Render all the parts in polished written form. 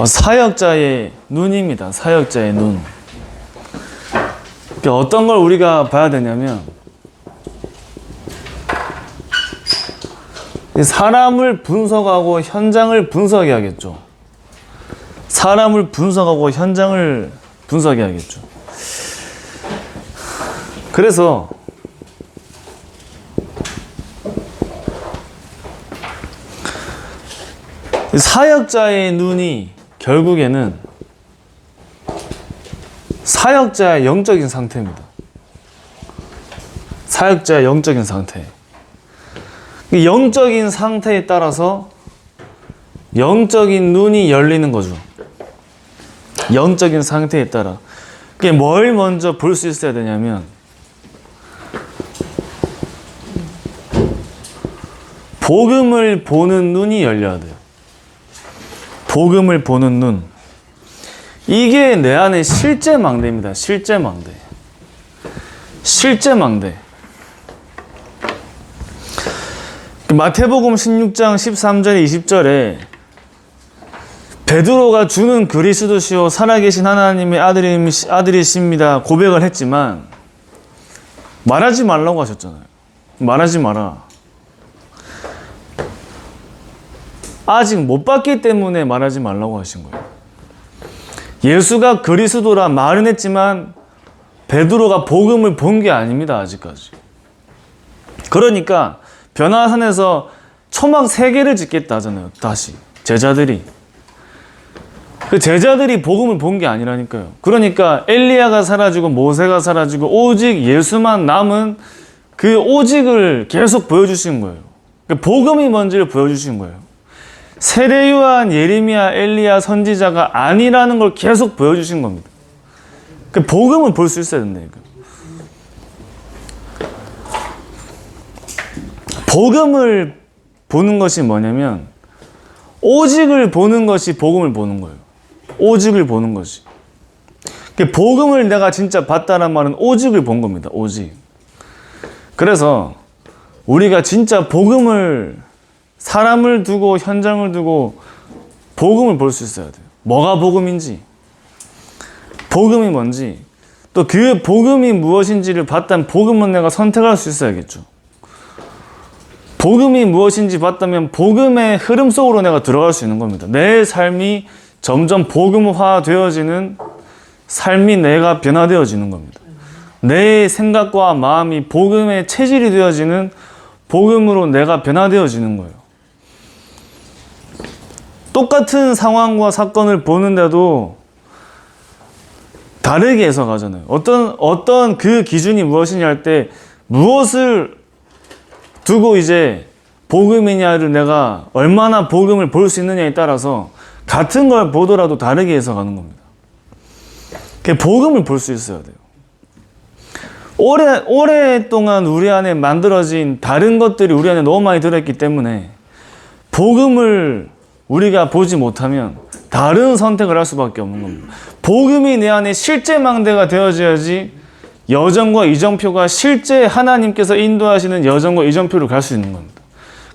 사역자의 눈입니다. 사역자의 눈. 그러니까 어떤 걸 우리가 봐야 되냐면, 사람을 분석하고 현장을 분석해야겠죠. 사람을 분석하고 현장을 분석해야겠죠. 그래서 사역자의 눈이 결국에는 사역자의 영적인 상태입니다. 사역자의 영적인 상태. 영적인 상태에 따라서 영적인 눈이 열리는 거죠. 영적인 상태에 따라. 뭘 먼저 볼 수 있어야 되냐면, 복음을 보는 눈이 열려야 돼요. 복음을 보는 눈. 이게 내 안에 실제 망대입니다. 실제 망대. 실제 망대. 마태복음 16장 13절 20절에 베드로가 주는 그리스도시요 살아계신 하나님의 아들이십니다 고백을 했지만 말하지 말라고 하셨잖아요. 말하지 마라. 아직 못 봤기 때문에 말하지 말라고 하신 거예요. 예수가 그리스도라 말은 했지만 베드로가 복음을 본 게 아닙니다. 아직까지. 그러니까 변화산에서 초막 3개를 짓겠다 하잖아요. 다시 제자들이. 그 제자들이 복음을 본 게 아니라니까요. 그러니까 엘리야가 사라지고 모세가 사라지고 오직 예수만 남은 그 오직을 계속 보여주신 거예요. 복음이 뭔지를 보여주신 거예요. 세례 요한, 예레미야, 엘리야 선지자가 아니라는 걸 계속 보여주신 겁니다. 복음을 볼 수 있어야 된다니까. 복음을 보는 것이 뭐냐면 오직을 보는 것이 복음을 보는 거예요. 오직을 보는 것이. 복음을 내가 진짜 봤다는 말은 오직을 본 겁니다. 오직. 그래서 우리가 진짜 복음을, 사람을 두고 현장을 두고 복음을 볼 수 있어야 돼요. 뭐가 복음인지, 복음이 뭔지, 또 그 복음이 무엇인지를 봤다면 복음은 내가 선택할 수 있어야겠죠. 복음이 무엇인지 봤다면 복음의 흐름 속으로 내가 들어갈 수 있는 겁니다. 내 삶이 점점 복음화 되어지는 삶이 내가 변화되어지는 겁니다. 내 생각과 마음이 복음의 체질이 되어지는 복음으로 내가 변화되어지는 거예요. 똑같은 상황과 사건을 보는데도 다르게 해석하잖아요. 어떤 그 기준이 무엇이냐 할 때 무엇을 두고 이제 복음이냐를 내가 얼마나 복음을 볼 수 있느냐에 따라서 같은 걸 보더라도 다르게 해석하는 겁니다. 복음을 볼 수 있어야 돼요. 오랫동안 우리 안에 만들어진 다른 것들이 우리 안에 너무 많이 들어있기 때문에 복음을 우리가 보지 못하면 다른 선택을 할 수밖에 없는 겁니다. 복음이 내 안에 실제 망대가 되어져야지 여정과 이정표가 실제 하나님께서 인도하시는 여정과 이정표를 갈 수 있는 겁니다.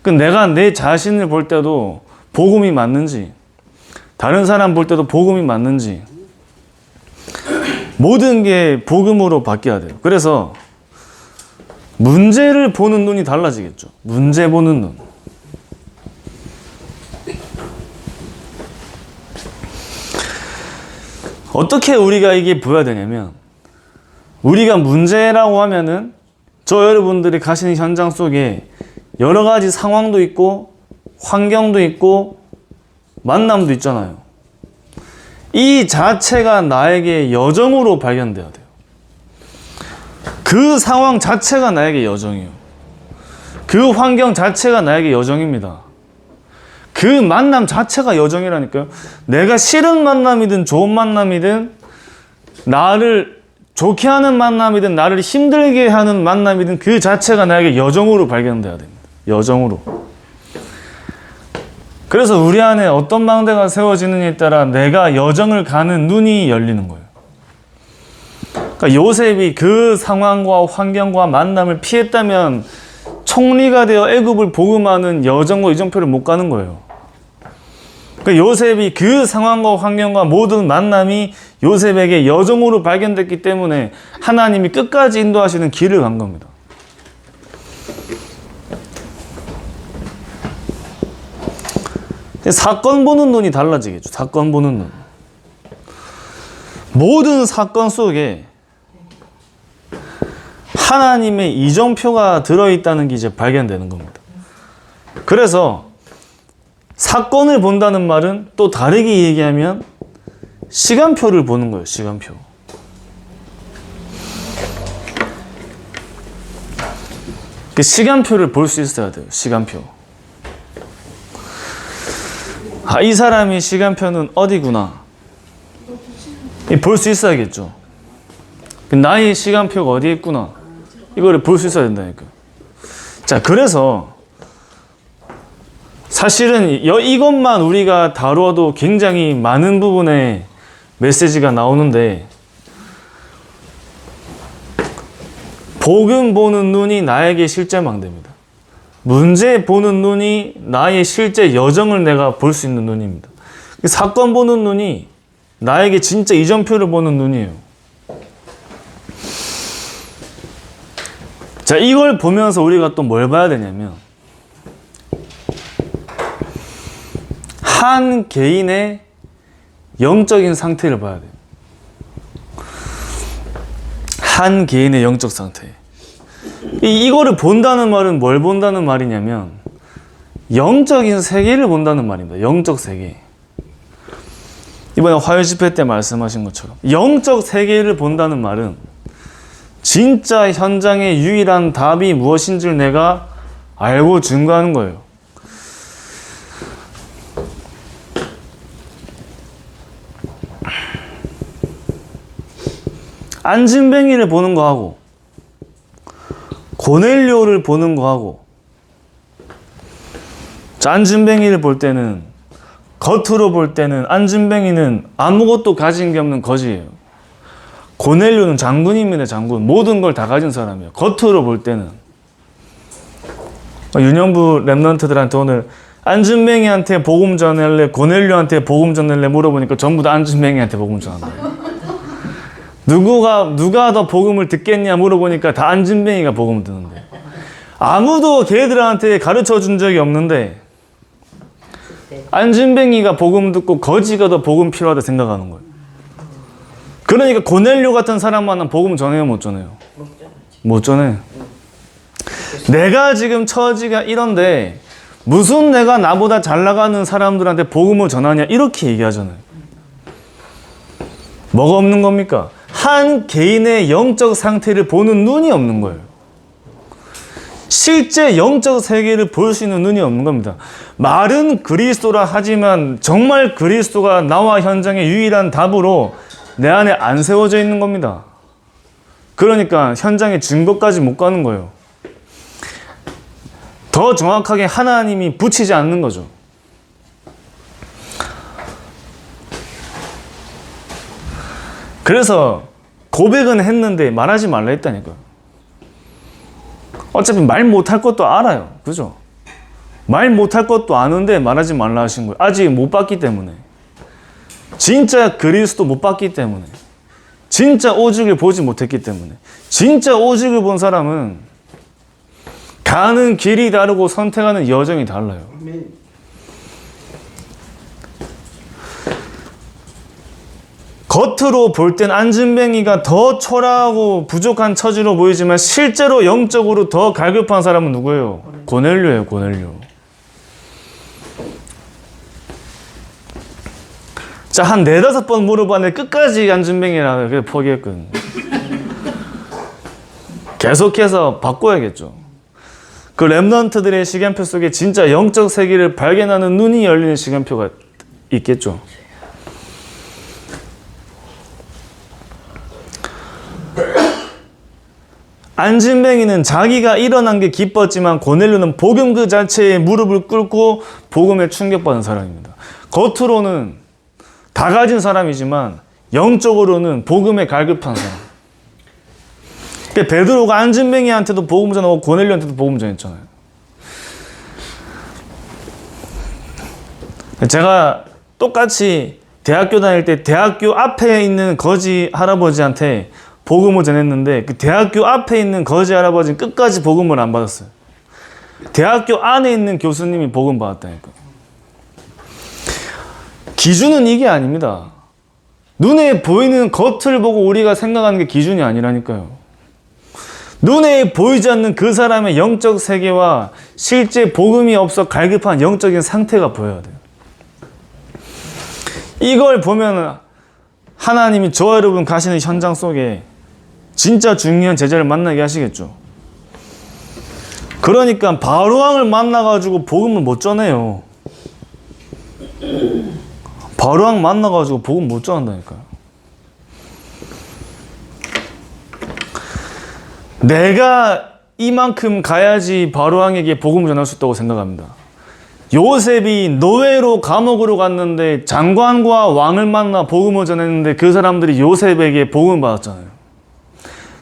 내가 내 자신을 볼 때도 복음이 맞는지, 다른 사람 볼 때도 복음이 맞는지, 모든 게 복음으로 바뀌어야 돼요. 그래서 문제를 보는 눈이 달라지겠죠. 문제 보는 눈. 어떻게 우리가 이게 보여야 되냐면, 우리가 문제라고 하면은 저 여러분들이 가시는 현장 속에 여러 가지 상황도 있고 환경도 있고 만남도 있잖아요. 이 자체가 나에게 여정으로 발견돼야 돼요. 그 상황 자체가 나에게 여정이에요. 그 환경 자체가 나에게 여정입니다. 그 만남 자체가 여정이라니까요. 내가 싫은 만남이든 좋은 만남이든 나를 좋게 하는 만남이든 나를 힘들게 하는 만남이든 그 자체가 나에게 여정으로 발견돼야 됩니다. 여정으로. 그래서 우리 안에 어떤 망대가 세워지느냐에 따라 내가 여정을 가는 눈이 열리는 거예요. 그러니까 요셉이 그 상황과 환경과 만남을 피했다면 총리가 되어 애굽을 복음하는 여정과 이정표를 못 가는 거예요. 그러니까 요셉이 그 상황과 환경과 모든 만남이 요셉에게 여정으로 발견됐기 때문에 하나님이 끝까지 인도하시는 길을 간 겁니다. 사건 보는 눈이 달라지겠죠. 사건 보는 눈. 모든 사건 속에 하나님의 이정표가 들어있다는 게 이제 발견되는 겁니다. 그래서 사건을 본다는 말은 또 다르게 얘기하면 시간표를 보는 거예요. 시간표. 그 시간표를 볼 수 있어야 돼요. 시간표. 아, 이 사람이 시간표는 어디구나. 볼 수 있어야겠죠. 나의 시간표가 어디에 있구나. 이거를 볼 수 있어야 된다니까. 자, 그래서 사실은 이것만 우리가 다루어도 굉장히 많은 부분에 메시지가 나오는데, 복음 보는 눈이 나에게 실제 망대입니다. 문제 보는 눈이 나의 실제 여정을 내가 볼 수 있는 눈입니다. 사건 보는 눈이 나에게 진짜 이정표를 보는 눈이에요. 자, 이걸 보면서 우리가 또 뭘 봐야 되냐면, 한 개인의 영적인 상태를 봐야 돼요. 한 개인의 영적 상태. 이거를 본다는 말은 뭘 본다는 말이냐면, 영적인 세계를 본다는 말입니다. 영적 세계. 이번에 화요 집회 때 말씀하신 것처럼 영적 세계를 본다는 말은 진짜 현장의 유일한 답이 무엇인지를 내가 알고 증거하는 거예요. 안진뱅이를 보는 거하고 고넬료를 보는 거하고, 안진뱅이를 볼 때는, 겉으로 볼 때는 안진뱅이는 아무것도 가진 게 없는 거지예요. 고넬료는 장군입니다. 장군. 모든 걸 다 가진 사람이에요. 겉으로 볼 때는. 유년부 랩런트들한테 오늘 안진뱅이한테 복음 전할래, 고넬료한테 복음 전할래 물어보니까 전부 다 안진뱅이한테 복음 전한다. 누가 더 복음을 듣겠냐 물어보니까 다 안진뱅이가 복음을 듣는데, 아무도 걔들한테 가르쳐 준 적이 없는데 안진뱅이가 복음 듣고 거지가 더 복음 필요하다 생각하는 거예요. 그러니까 고넬료 같은 사람만은 복음 전해요, 못 전해요? 못 전해. 내가 지금 처지가 이런데 무슨 내가 나보다 잘 나가는 사람들한테 복음을 전하냐, 이렇게 얘기하잖아요. 뭐가 없는 겁니까? 한 개인의 영적 상태를 보는 눈이 없는 거예요. 실제 영적 세계를 볼 수 있는 눈이 없는 겁니다. 말은 그리스도라 하지만 정말 그리스도가 나와 현장의 유일한 답으로 내 안에 안 세워져 있는 겁니다. 그러니까 현장의 증거까지 못 가는 거예요. 더 정확하게 하나님이 붙이지 않는 거죠. 그래서 고백은 했는데 말하지 말라 했다니까요. 어차피 말 못할 것도 알아요. 그죠? 말 못할 것도 아는데 말하지 말라 하신 거예요. 아직 못 봤기 때문에. 진짜 그리스도 못 봤기 때문에. 진짜 오직을 보지 못했기 때문에. 진짜 오직을 본 사람은 가는 길이 다르고 선택하는 여정이 달라요. 겉으로 볼 땐 안진뱅이가 더 초라하고 부족한 처지로 보이지만 실제로 영적으로 더 갈급한 사람은 누구예요? 고넬료예요, 고넬료. 자, 한 4-5번 물어봤는데 끝까지 안진뱅이라 그래서 포기했거든요. 계속해서 바꿔야겠죠. 그 랩런트들의 시간표 속에 진짜 영적 세계를 발견하는 눈이 열리는 시간표가 있겠죠. 안진뱅이는 자기가 일어난 게 기뻤지만 고넬료는 복음 그 자체에 무릎을 꿇고 복음에 충격받은 사람입니다. 겉으로는 다 가진 사람이지만 영적으로는 복음에 갈급한 사람. 베드로가 안진뱅이한테도 복음 전하고 고넬료한테도 복음 전했잖아요. 제가 똑같이 대학교 다닐 때 대학교 앞에 있는 거지 할아버지한테 복음을 전했는데 그 대학교 앞에 있는 거지 할아버지는 끝까지 복음을 안 받았어요. 대학교 안에 있는 교수님이 복음 받았다니까. 기준은 이게 아닙니다. 눈에 보이는 겉을 보고 우리가 생각하는 게 기준이 아니라니까요. 눈에 보이지 않는 그 사람의 영적 세계와 실제 복음이 없어 갈급한 영적인 상태가 보여야 돼요. 이걸 보면 하나님이 저와 여러분 가시는 현장 속에 진짜 중요한 제자를 만나게 하시겠죠. 그러니까 바로왕을 만나가지고 복음을 못 전해요. 바로왕 만나가지고 복음 못 전한다니까요. 내가 이만큼 가야지 바로왕에게 복음을 전할 수 있다고 생각합니다. 요셉이 노예로 감옥으로 갔는데 장관과 왕을 만나 복음을 전했는데 그 사람들이 요셉에게 복음을 받았잖아요.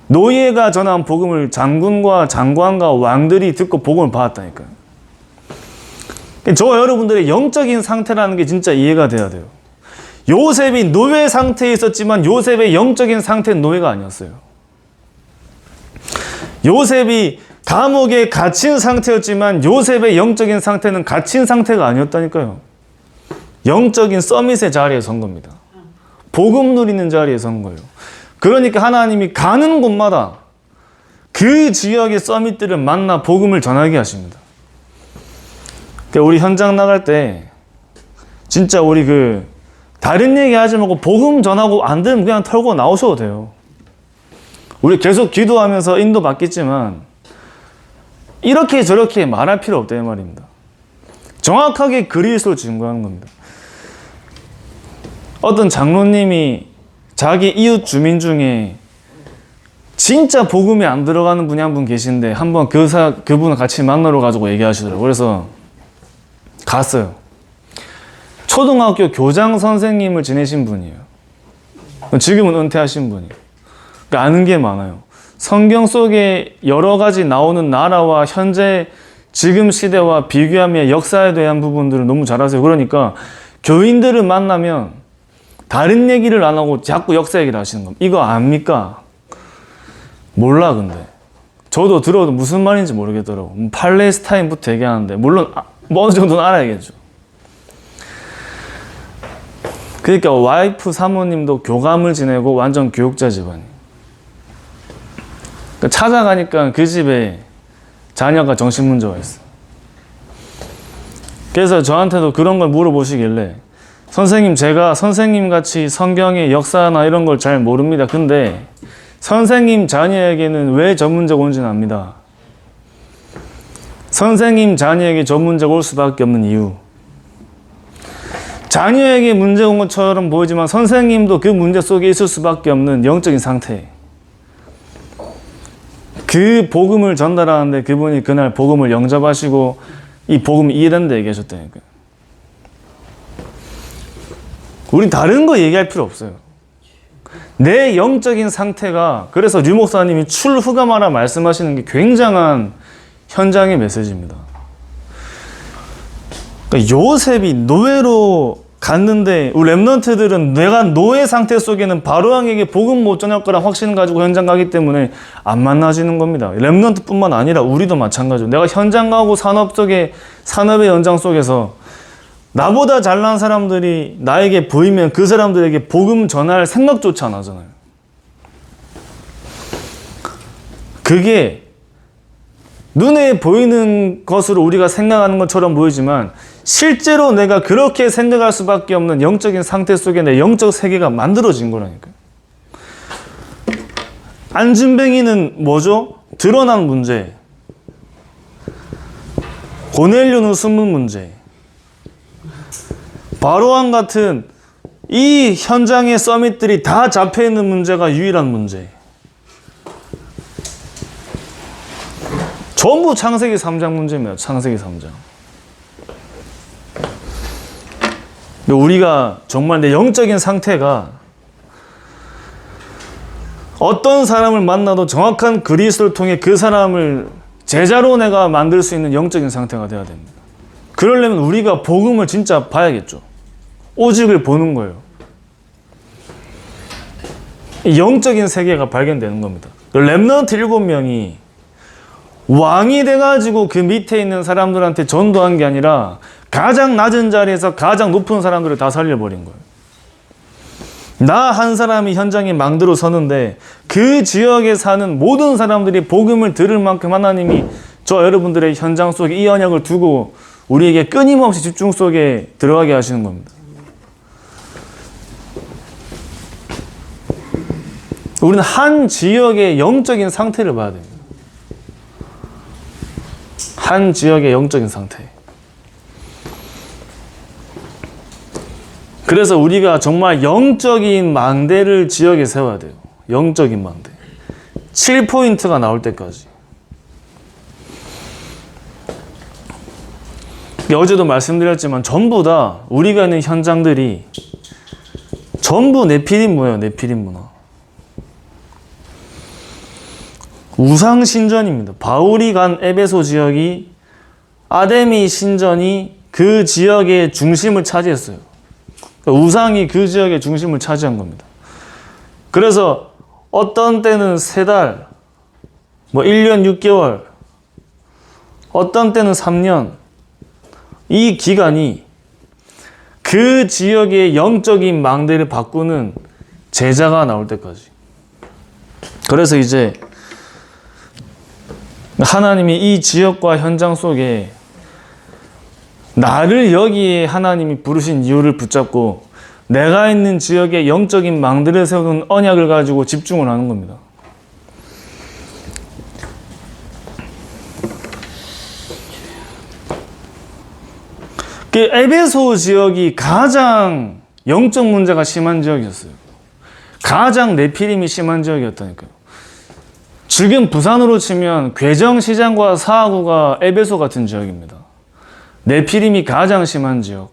노예가 전한 복음을 장군과 장관과 왕들이 듣고 복음을 받았다니까요. 저와 여러분들의 영적인 상태라는 게 진짜 이해가 돼야 돼요. 요셉이 노예 상태에 있었지만 요셉의 영적인 상태는 노예가 아니었어요. 요셉이 감옥에 갇힌 상태였지만 요셉의 영적인 상태는 갇힌 상태가 아니었다니까요. 영적인 서밋의 자리에 선 겁니다. 복음 누리는 자리에 선 거예요. 그러니까 하나님이 가는 곳마다 그 지역의 서밋들을 만나 복음을 전하게 하십니다. 그러니까 우리 현장 나갈 때 진짜 우리 다른 얘기 하지 말고 복음 전하고 안 되면 그냥 털고 나오셔도 돼요. 우리 계속 기도하면서 인도 받겠지만 이렇게 저렇게 말할 필요 없다 이 말입니다. 정확하게 그리스도를 증거하는 겁니다. 어떤 장로님이 자기 이웃 주민 중에 진짜 복음이 안 들어가는 분이 한 분 계신데 한번 그분을 같이 만나러 가지고 얘기하시더라고요. 그래서 갔어요. 초등학교 교장 선생님을 지내신 분이에요. 지금은 은퇴하신 분이에요. 그러니까 아는 게 많아요. 성경 속에 여러 가지 나오는 나라와 현재 지금 시대와 비교하며 역사에 대한 부분들을 너무 잘 아세요. 그러니까 교인들을 만나면 다른 얘기를 안 하고 자꾸 역사 얘기를 하시는 겁니다. 이거 압니까? 몰라 근데. 저도 들어도 무슨 말인지 모르겠더라고. 팔레스타인부터 얘기하는데 물론 뭐 어느 정도는 알아야겠죠. 그러니까 와이프 사모님도 교감을 지내고 완전 교육자 집안이에요. 그러니까 찾아가니까 그 집에 자녀가 정신문제가 있어요. 그래서 저한테도 그런 걸 물어보시길래 선생님, 제가 선생님같이 성경의 역사나 이런 걸 잘 모릅니다. 근데 선생님 자녀에게는 왜 저 문제가 온지는 압니다. 선생님 자녀에게 저 문제가 올 수밖에 없는 이유. 자녀에게 문제 온 것처럼 보이지만 선생님도 그 문제 속에 있을 수밖에 없는 영적인 상태. 그 복음을 전달하는데 그분이 그날 복음을 영접하시고 이 복음이 이해된다 얘기하셨다니까요. 우린 다른 거 얘기할 필요 없어요. 내 영적인 상태가, 그래서 류 목사님이 출후감하라 말씀하시는 게 굉장한 현장의 메시지입니다. 그러니까 요셉이 노예로 갔는데 우리 랩런트들은 내가 노예 상태 속에는 바로왕에게 복음 못 전할 거란 확신 가지고 현장 가기 때문에 안 만나지는 겁니다. 랩런트뿐만 아니라 우리도 마찬가지로 내가 현장 가고 산업의 현장 속에서 나보다 잘난 사람들이 나에게 보이면 그 사람들에게 복음 전할 생각조차 안 하잖아요. 그게 눈에 보이는 것으로 우리가 생각하는 것처럼 보이지만 실제로 내가 그렇게 생각할 수밖에 없는 영적인 상태 속에 내 영적 세계가 만들어진 거라니까요. 안진뱅이는 뭐죠? 드러난 문제. 고넬료는 숨은 문제. 바로왕 같은 이 현장의 서밋들이 다 잡혀있는 문제가 유일한 문제. 전부 창세기 3장 문제입니다. 창세기 3장. 우리가 정말 내 영적인 상태가 어떤 사람을 만나도 정확한 그리스도를 통해 그 사람을 제자로 내가 만들 수 있는 영적인 상태가 돼야 됩니다. 그러려면 우리가 복음을 진짜 봐야겠죠. 오직을 보는 거예요. 영적인 세계가 발견되는 겁니다. 렘넌트 7명이 왕이 돼가지고 그 밑에 있는 사람들한테 전도한 게 아니라 가장 낮은 자리에서 가장 높은 사람들을 다 살려버린 거예요. 나 한 사람이 현장에 망대로 서는데 그 지역에 사는 모든 사람들이 복음을 들을 만큼 하나님이 저 여러분들의 현장 속에 이 언약을 두고 우리에게 끊임없이 집중 속에 들어가게 하시는 겁니다. 우리는 한 지역의 영적인 상태를 봐야 됩니다. 한 지역의 영적인 상태. 그래서 우리가 정말 영적인 망대를 지역에 세워야 돼요. 영적인 망대. 7포인트가 나올 때까지. 어제도 말씀드렸지만 전부 다 우리가 있는 현장들이 전부 네피림 문화예요. 네피림 문화. 우상 신전입니다. 바울이 간 에베소 지역이 아데미 신전이 그 지역의 중심을 차지했어요. 그러니까 우상이 그 지역의 중심을 차지한 겁니다. 그래서 어떤 때는 3달, 1년 6개월, 어떤 때는 3년, 이 기간이 그 지역의 영적인 망대를 바꾸는 제자가 나올 때까지. 그래서 이제 하나님이 이 지역과 현장 속에 나를 여기에 하나님이 부르신 이유를 붙잡고 내가 있는 지역의 영적인 망대를 세우는 언약을 가지고 집중을 하는 겁니다. 그 에베소 지역이 가장 영적 문제가 심한 지역이었어요. 가장 네피림이 심한 지역이었다니까요. 지금 부산으로 치면 괴정시장과 사하구가 에베소 같은 지역입니다. 네피림이 가장 심한 지역.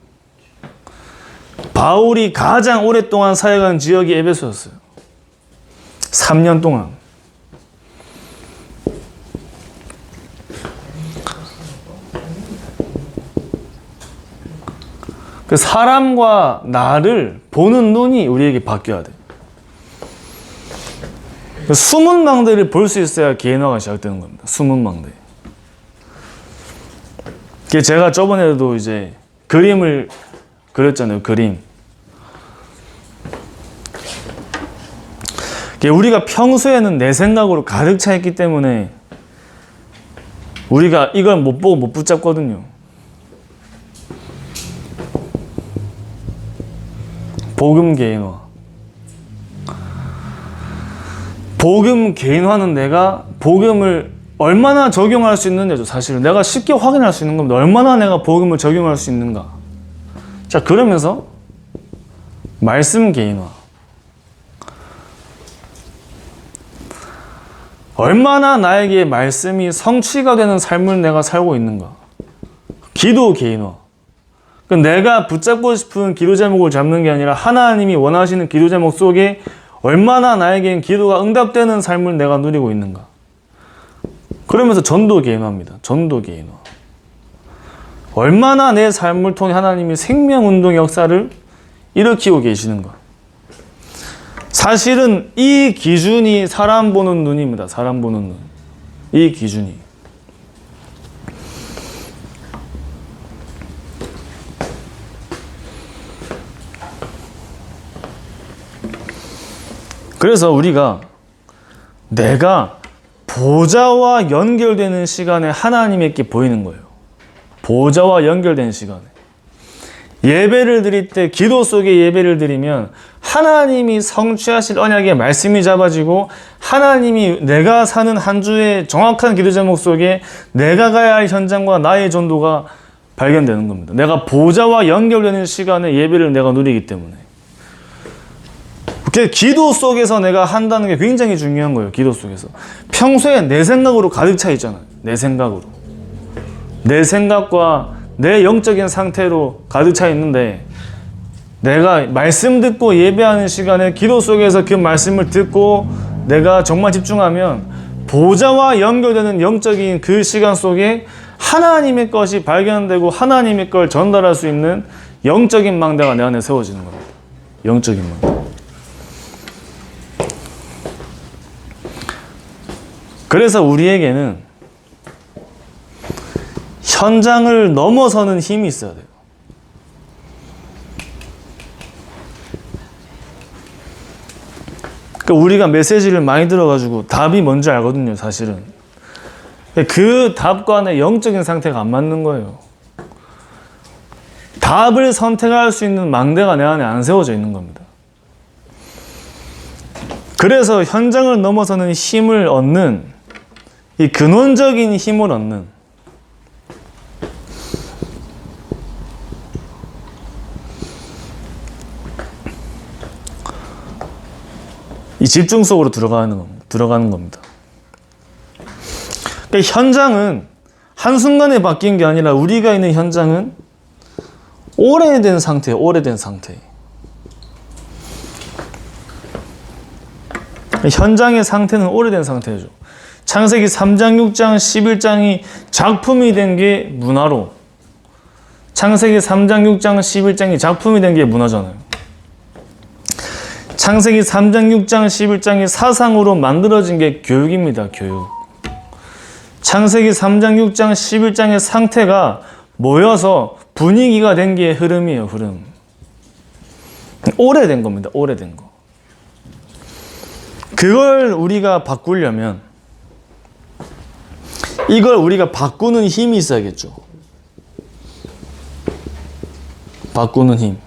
바울이 가장 오랫동안 사역한 지역이 에베소였어요. 3년 동안. 그 사람과 나를 보는 눈이 우리에게 바뀌어야 돼. 숨은 망대를 볼 수 있어야 개인화가 시작되는 겁니다. 숨은 망대. 제가 저번에도 이제 그림을 그렸잖아요. 그림. 우리가 평소에는 내 생각으로 가득 차 있기 때문에 우리가 이걸 못 보고 못 붙잡거든요. 복음 개인화. 복음 개인화는 내가 복음을 얼마나 적용할 수 있느냐죠. 사실은 내가 쉽게 확인할 수 있는 겁니다. 얼마나 내가 복음을 적용할 수 있는가. 자, 그러면서 말씀 개인화. 얼마나 나에게 말씀이 성취가 되는 삶을 내가 살고 있는가. 기도 개인화. 내가 붙잡고 싶은 기도 제목을 잡는 게 아니라 하나님이 원하시는 기도 제목 속에 얼마나 나에겐 기도가 응답되는 삶을 내가 누리고 있는가. 그러면서 전도 개인화입니다. 전도 개인화. 얼마나 내 삶을 통해 하나님이 생명운동 역사를 일으키고 계시는가. 사실은 이 기준이 사람 보는 눈입니다. 사람 보는 눈. 이 기준이. 그래서 우리가 내가 보좌와 연결되는 시간에 하나님께 보이는 거예요. 보좌와 연결되는 시간에. 예배를 드릴 때 기도 속에 예배를 드리면 하나님이 성취하실 언약의 말씀이 잡아지고 하나님이 내가 사는 한 주의 정확한 기도 제목 속에 내가 가야 할 현장과 나의 전도가 발견되는 겁니다. 내가 보좌와 연결되는 시간에 예배를 내가 누리기 때문에. 기도 속에서 내가 한다는 게 굉장히 중요한 거예요. 기도 속에서. 평소에 내 생각으로 가득 차 있잖아요. 내 생각으로. 내 생각과 내 영적인 상태로 가득 차 있는데 내가 말씀 듣고 예배하는 시간에 기도 속에서 그 말씀을 듣고 내가 정말 집중하면 보좌와 연결되는 영적인 그 시간 속에 하나님의 것이 발견되고 하나님의 걸 전달할 수 있는 영적인 망대가 내 안에 세워지는 겁니다. 영적인 망대. 그래서 우리에게는 현장을 넘어서는 힘이 있어야 돼요. 그러니까 우리가 메시지를 많이 들어가지고 답이 뭔지 알거든요, 사실은. 그 답과의 영적인 상태가 안 맞는 거예요. 답을 선택할 수 있는 망대가 내 안에 안 세워져 있는 겁니다. 그래서 현장을 넘어서는 힘을 얻는, 이 근원적인 힘을 얻는, 이 집중 속으로 들어가는 겁니다. 그러니까 현장은 한순간에 바뀐 게 아니라 우리가 있는 현장은 오래된 상태예요. 오래된 상태. 현장의 상태는 오래된 상태죠. 창세기 3장, 6장, 11장이 작품이 된 게 문화로, 창세기 3장, 6장, 11장이 작품이 된 게 문화잖아요. 창세기 3장, 6장, 11장이 사상으로 만들어진 게 교육입니다. 교육. 창세기 3장, 6장, 11장의 상태가 모여서 분위기가 된 게 흐름이에요. 흐름. 오래된 겁니다. 오래된 거. 그걸 우리가 바꾸려면 이걸 우리가 바꾸는 힘이 있어야겠죠. 바꾸는 힘.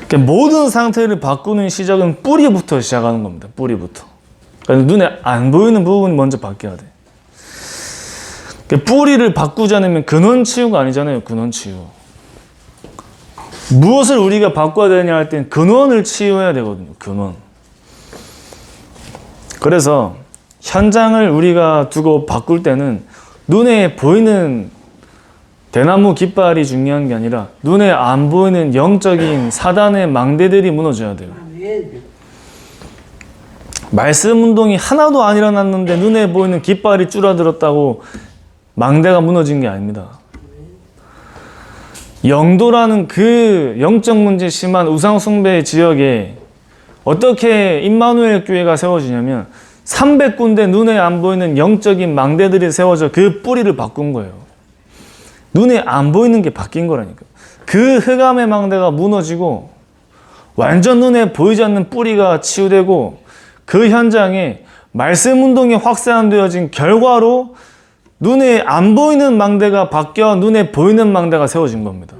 그러니까 모든 상태를 바꾸는 시작은 뿌리부터 시작하는 겁니다. 뿌리부터. 그러니까 눈에 안 보이는 부분이 먼저 바뀌어야 돼. 그러니까 뿌리를 바꾸지 않으면 근원 치유가 아니잖아요. 근원 치유. 무엇을 우리가 바꿔야 되냐 할 땐 근원을 치유해야 되거든요. 근원. 그래서 현장을 우리가 두고 바꿀 때는 눈에 보이는 대나무 깃발이 중요한 게 아니라 눈에 안 보이는 영적인 사단의 망대들이 무너져야 돼요. 말씀 운동이 하나도 안 일어났는데 눈에 보이는 깃발이 줄어들었다고 망대가 무너진 게 아닙니다. 영도라는 그 영적 문제 심한 우상 숭배 지역에 어떻게 임마누엘 교회가 세워지냐면 300군데 눈에 안 보이는 영적인 망대들이 세워져 그 뿌리를 바꾼 거예요. 눈에 안 보이는 게 바뀐 거라니까. 그 흑암의 망대가 무너지고 완전 눈에 보이지 않는 뿌리가 치유되고 그 현장에 말씀 운동이 확산되어진 결과로 눈에 안 보이는 망대가 바뀌어 눈에 보이는 망대가 세워진 겁니다.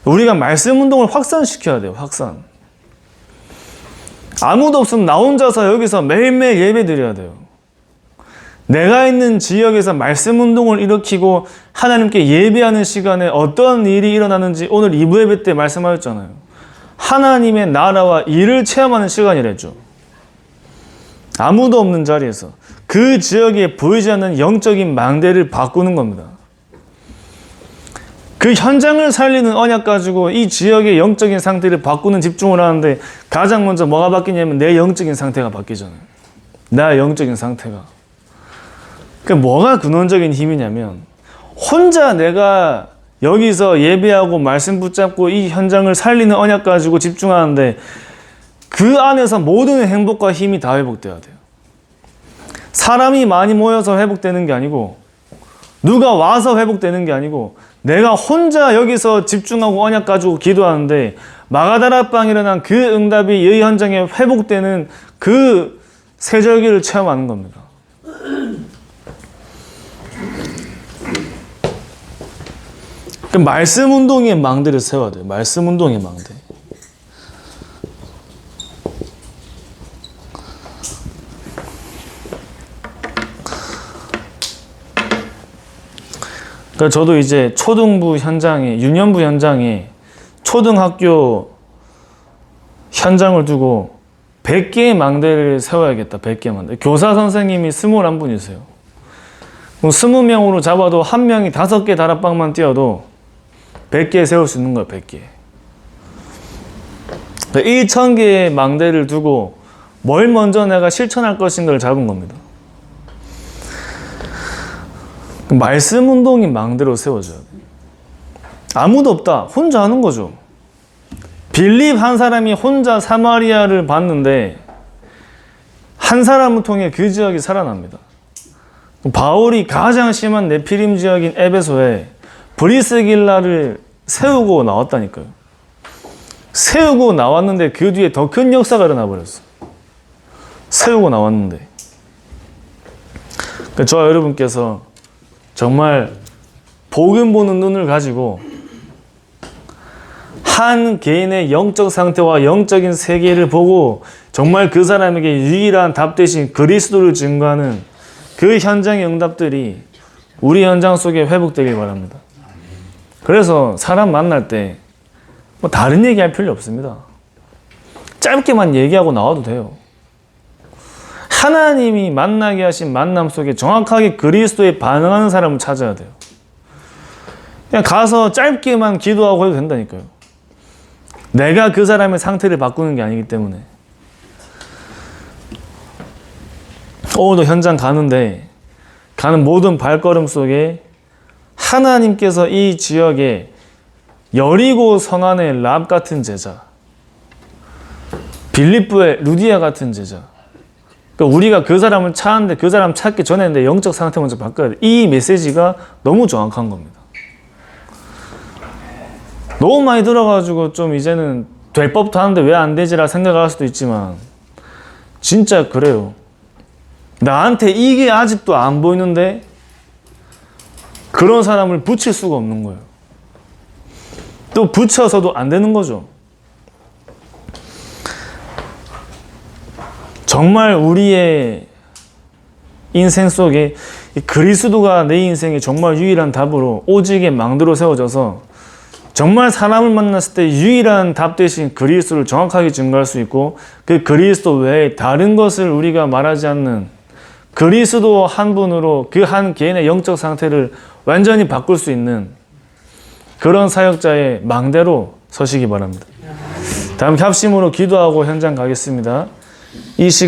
우리가 말씀 운동을 확산시켜야 돼요. 확산. 아무도 없으면 나 혼자서 여기서 매일매일 예배 드려야 돼요. 내가 있는 지역에서 말씀 운동을 일으키고 하나님께 예배하는 시간에 어떤 일이 일어나는지 오늘 2부 예배 때 말씀하셨잖아요. 하나님의 나라와 일을 체험하는 시간이랬죠. 아무도 없는 자리에서 그 지역에 보이지 않는 영적인 망대를 바꾸는 겁니다. 그 현장을 살리는 언약 가지고 이 지역의 영적인 상태를 바꾸는 집중을 하는데 가장 먼저 뭐가 바뀌냐면 내 영적인 상태가 바뀌잖아요. 나의 영적인 상태가. 그 뭐가 근원적인 힘이냐면 혼자 내가 여기서 예배하고 말씀 붙잡고 이 현장을 살리는 언약 가지고 집중하는데 그 안에서 모든 행복과 힘이 다 회복돼야 돼요. 사람이 많이 모여서 회복되는 게 아니고 누가 와서 회복되는 게 아니고 내가 혼자 여기서 집중하고 언약 가지고 기도하는데 마가다라방에 일어난 그 응답이 이 현장에 회복되는 그 세절기를 체험하는 겁니다. 그 말씀 운동의 망대를 세워야 돼요. 말씀 운동의 망대. 그러니까 저도 이제 초등부 현장에, 유년부 현장에 초등학교 현장을 두고 100개의 망대를 세워야겠다. 100개의 망대. 교사 선생님이 21분이세요. 20명으로 잡아도 한 명이 5개 다락방만 띄어도 100개 세울 수 있는 거예요. 100개. 1000개의 망대를 두고 뭘 먼저 내가 실천할 것인가를 잡은 겁니다. 말씀 운동이 망대로 세워져야 돼요. 아무도 없다. 혼자 하는 거죠. 빌립 한 사람이 혼자 사마리아를 봤는데 한 사람을 통해 그 지역이 살아납니다. 바울이 가장 심한 네피림 지역인 에베소에 브리스길라를 세우고 나왔다니까요. 세우고 나왔는데 그 뒤에 더 큰 역사가 일어나 버렸어. 세우고 나왔는데. 저와 여러분께서 정말 복음 보는 눈을 가지고 한 개인의 영적 상태와 영적인 세계를 보고 정말 그 사람에게 유일한 답 대신 그리스도를 증거하는 그 현장의 응답들이 우리 현장 속에 회복되길 바랍니다. 그래서 사람 만날 때 뭐 다른 얘기할 필요 없습니다. 짧게만 얘기하고 나와도 돼요. 하나님이 만나게 하신 만남 속에 정확하게 그리스도에 반응하는 사람을 찾아야 돼요. 그냥 가서 짧게만 기도하고 해도 된다니까요. 내가 그 사람의 상태를 바꾸는 게 아니기 때문에. 오늘도 현장 가는데 가는 모든 발걸음 속에 하나님께서 이 지역에 여리고 성안의 랍 같은 제자, 빌립보의 루디아 같은 제자, 그러니까 우리가 그 사람을 찾는데 그 사람 찾기 전에 내 영적 상태 먼저 바꿔야 돼. 이 메시지가 너무 정확한 겁니다. 너무 많이 들어가지고 좀 이제는 될 법도 하는데 왜 안 되지라 생각할 수도 있지만 진짜 그래요. 나한테 이게 아직도 안 보이는데 그런 사람을 붙일 수가 없는 거예요. 또 붙여서도 안 되는 거죠. 정말 우리의 인생 속에 그리스도가 내 인생의 정말 유일한 답으로 오직의 망대로 세워져서 정말 사람을 만났을 때 유일한 답 대신 그리스도를 정확하게 증거할 수 있고 그 그리스도 외에 다른 것을 우리가 말하지 않는 그리스도 한 분으로 그 한 개인의 영적 상태를 완전히 바꿀 수 있는 그런 사역자의 망대로 서시기 바랍니다. 다음 합심으로 기도하고 현장 가겠습니다. 이 시간